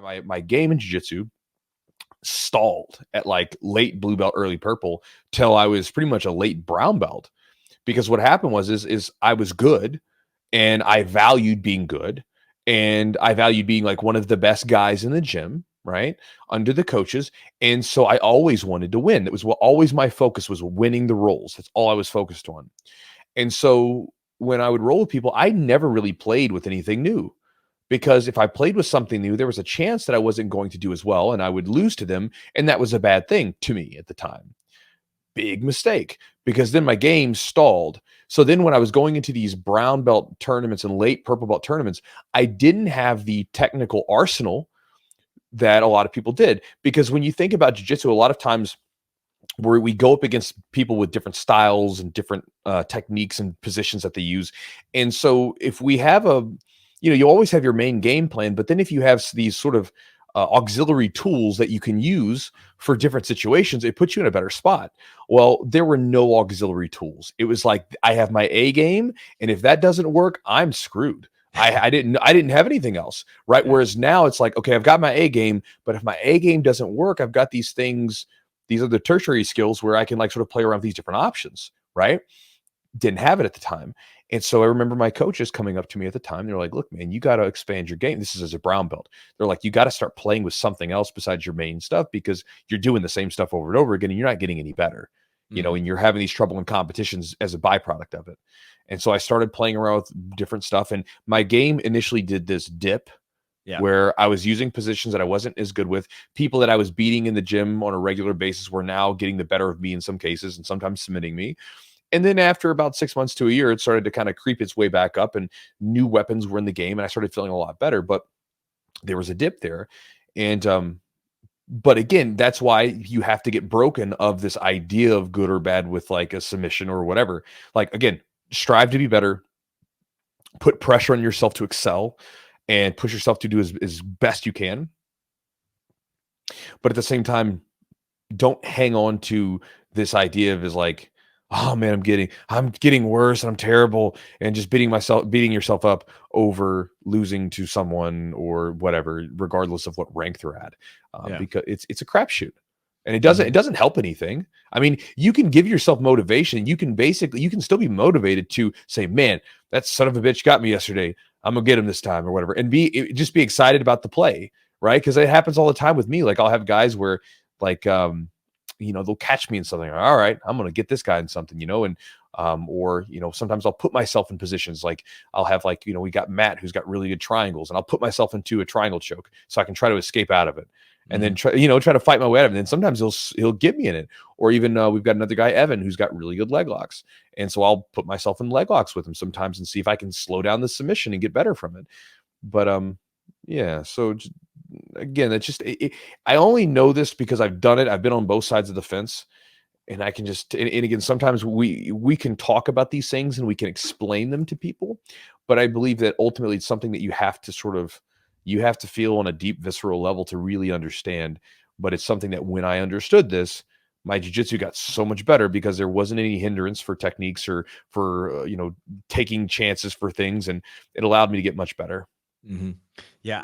why my game in jiu-jitsu stalled at like late blue belt, early purple, till I was pretty much a late brown belt. Because what happened was I was good, and I valued being good, and I valued being like one of the best guys in the gym, right, under the coaches. And so I always wanted to win. It was always my focus was winning the rolls. That's all I was focused on. And so when I would roll with people, I never really played with anything new. Because if I played with something new, there was a chance that I wasn't going to do as well, and I would lose to them, and that was a bad thing to me at the time. Big mistake, because then my game stalled. So then when I was going into these brown belt tournaments and late purple belt tournaments, I didn't have the technical arsenal that a lot of people did. Because when you think about jiu-jitsu, a lot of times where we go up against people with different styles and different techniques and positions that they use. And so if we have you always have your main game plan, but then if you have these sort of auxiliary tools that you can use for different situations, it puts you in a better spot. Well, there were no auxiliary tools. It was like, I have my A game, and if that doesn't work, I'm screwed. I didn't have anything else, right? Whereas now it's like, okay, I've got my A game, but if my A game doesn't work, I've got these things, these are the tertiary skills where I can like sort of play around with these different options, right? Didn't have it at the time. And so I remember my coaches coming up to me at the time. They're like, look, man, you got to expand your game. This is as a brown belt. They're like, you got to start playing with something else besides your main stuff, because you're doing the same stuff over and over again, and you're not getting any better, and you're having these trouble in competitions as a byproduct of it. And so I started playing around with different stuff. And my game initially did this dip where I was using positions that I wasn't as good with. People that I was beating in the gym on a regular basis were now getting the better of me in some cases, and sometimes submitting me. And then after about 6 months to a year, it started to kind of creep its way back up, and new weapons were in the game, and I started feeling a lot better. But there was a dip there. And but again, that's why you have to get broken of this idea of good or bad with like a submission or whatever. Like, again, strive to be better, put pressure on yourself to excel, and push yourself to do as best you can. But at the same time, don't hang on to this idea of is like, oh man, I'm getting worse and I'm terrible, and just beating yourself up over losing to someone or whatever, regardless of what rank they're at, because it's a crapshoot, and it doesn't help anything. I mean, you can give yourself motivation. You can still be motivated to say, man, that son of a bitch got me yesterday. I'm gonna get him this time or whatever, and just be excited about the play, right? Because it happens all the time with me. Like, I'll have guys where like they'll catch me in something. All right, I'm going to get this guy in something, and or sometimes I'll put myself in positions like I'll have like, we got Matt who's got really good triangles, and I'll put myself into a triangle choke so I can try to escape out of it, and then try to fight my way out of it. And then sometimes he'll get me in it, or even we've got another guy, Evan, who's got really good leg locks, and so I'll put myself in leg locks with him sometimes and see if I can slow down the submission and get better from it. But so again, that's just I only know this because I've done it. I've been on both sides of the fence, and I can just and again, sometimes we can talk about these things and we can explain them to people, but I believe that ultimately it's something that you have to feel on a deep visceral level to really understand. But it's something that when I understood this, my jiu-jitsu got so much better because there wasn't any hindrance for techniques or for taking chances for things, and it allowed me to get much better. Yeah.